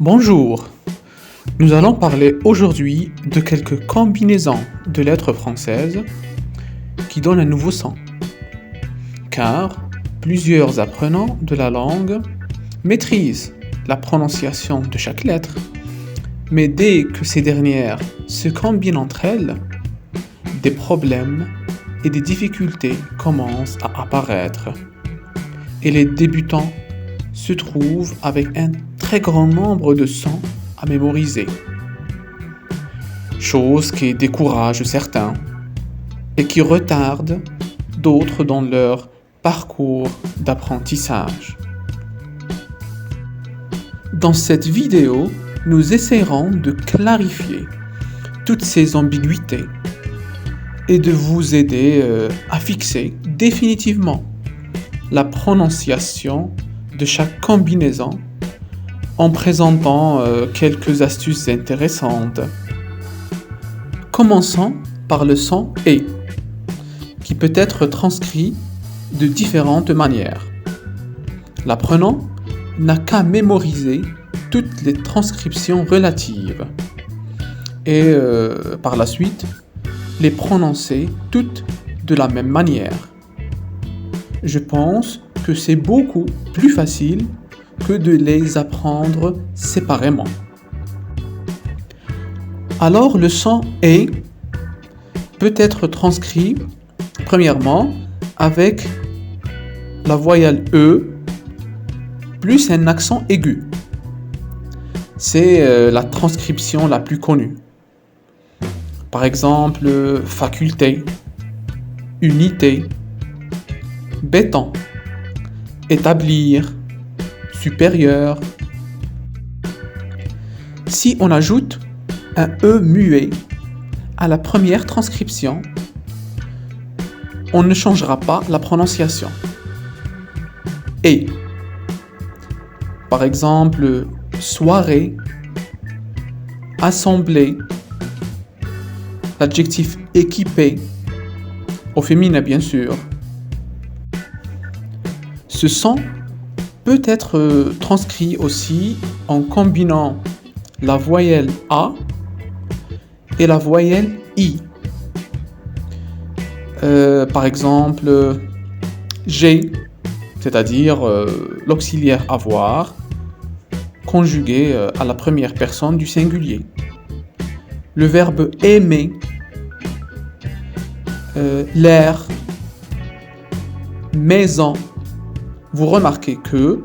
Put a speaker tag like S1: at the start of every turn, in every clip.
S1: Bonjour, nous allons parler aujourd'hui de quelques combinaisons de lettres françaises qui donnent un nouveau son. Car plusieurs apprenants de la langue maîtrisent la prononciation de chaque lettre, mais dès que ces dernières se combinent entre elles, des problèmes et des difficultés commencent à apparaître. Et les débutants se trouvent avec un très grand nombre de sons à mémoriser. Chose qui décourage certains et qui retarde d'autres dans leur parcours d'apprentissage. Dans cette vidéo, nous essaierons de clarifier toutes ces ambiguïtés et de vous aider à fixer définitivement la prononciation de chaque combinaison en présentant quelques astuces intéressantes. Commençons par le son « et » qui peut être transcrit de différentes manières. L'apprenant n'a qu'à mémoriser toutes les transcriptions relatives et par la suite les prononcer toutes de la même manière. Je pense que c'est beaucoup plus facile que de les apprendre séparément. Alors le son « et » peut être transcrit premièrement avec la voyelle « e » plus un accent aigu. C'est la transcription la plus connue. Par exemple, faculté, unité, béton, établir, supérieur. Si on ajoute un E muet à la première transcription, on ne changera pas la prononciation. Et, par exemple, soirée, assemblée, l'adjectif équipé, au féminin bien sûr. Ce son peut être transcrit aussi en combinant la voyelle A et la voyelle I. Par exemple, j'ai, c'est-à-dire l'auxiliaire avoir, conjugué à la première personne du singulier. Le verbe aimer, l'air, maison. Vous remarquez que,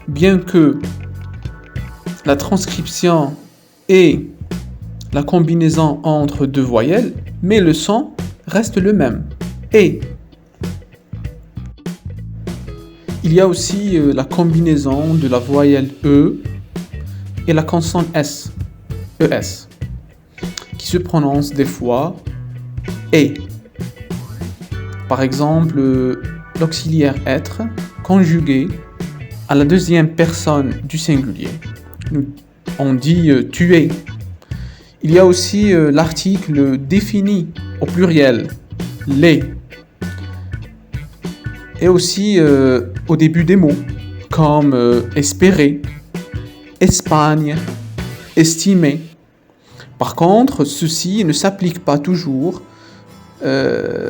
S1: bien que la transcription est la combinaison entre deux voyelles, mais le son reste le même. Et il y a aussi la combinaison de la voyelle E et la consonne S, ES, qui se prononce des fois et. Par exemple, l'auxiliaire être conjugué à la deuxième personne du singulier. On dit tu es. Il y a aussi l'article défini au pluriel, les. Et aussi au début des mots, comme espérer, Espagne, estimer. Par contre, ceci ne s'applique pas toujours,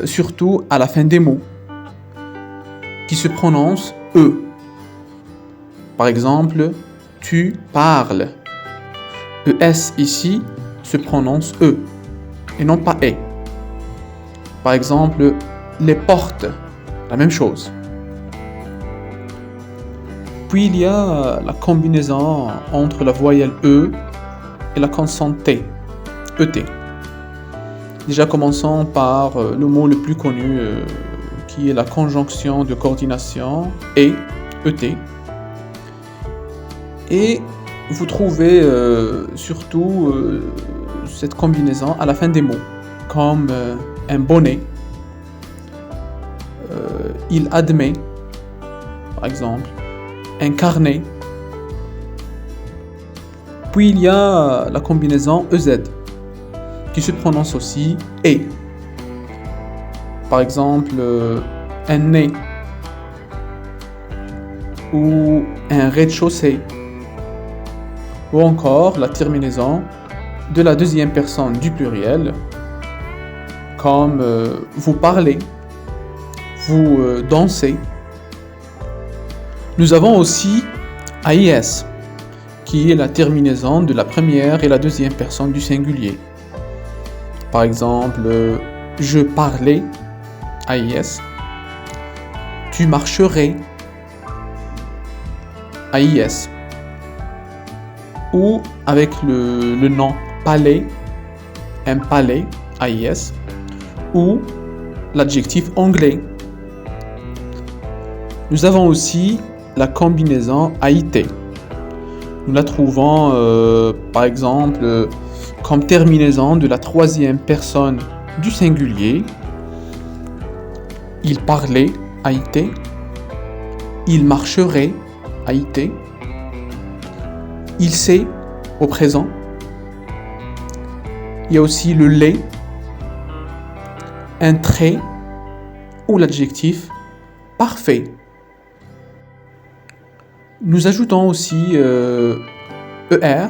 S1: surtout à la fin des mots, qui se prononce E. Par exemple, tu parles. ES ici se prononce E et non pas E. Par exemple, les portes, la même chose. Puis il y a la combinaison entre la voyelle E et la consonne T, ET. Déjà commençons par le mot le plus connu qui est la conjonction de coordination et ET. Et vous trouvez surtout cette combinaison à la fin des mots, comme un bonnet, il admet, par exemple, un carnet. Puis il y a la combinaison EZ, qui se prononce aussi et. Par exemple, un nez ou un rez-de-chaussée. ou encore la terminaison de la deuxième personne du pluriel, comme vous parlez, vous dansez. Nous avons aussi AIS, qui est la terminaison de la première et la deuxième personne du singulier. Par exemple, je parlais, AIS, tu marcherais, AIS, ou avec le nom palais, un palais, AIS, ou l'adjectif anglais. Nous avons aussi la combinaison AIT. Nous la trouvons par exemple comme terminaison de la troisième personne du singulier. Il parlait, AIT. Il marcherait, AIT. Il sait, au présent. Il y a aussi le lait, un trait ou l'adjectif parfait. Nous ajoutons aussi ER,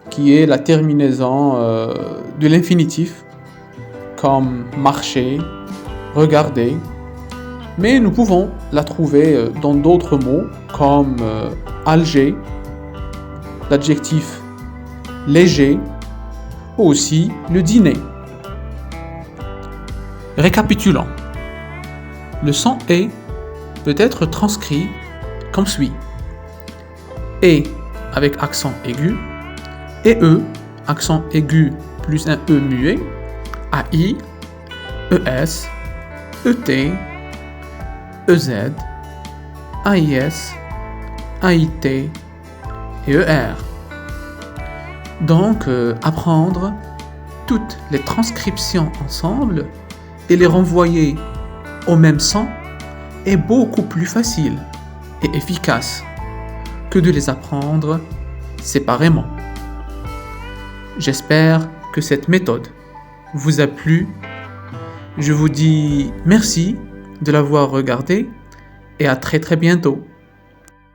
S1: qui est la terminaison de l'infinitif, comme marcher, regarder. Mais nous pouvons la trouver dans d'autres mots, comme Alger, l'adjectif léger, ou aussi le dîner. Récapitulons. Le son E peut être transcrit comme suit. E avec accent aigu, EE, accent aigu plus un E muet, AI, ES, ET, EZ, AIS, AIT et ER. Donc, apprendre toutes les transcriptions ensemble et les renvoyer au même son est beaucoup plus facile et efficace que de les apprendre séparément. J'espère que cette méthode vous a plu. Je vous dis merci de l'avoir regardé et à très bientôt.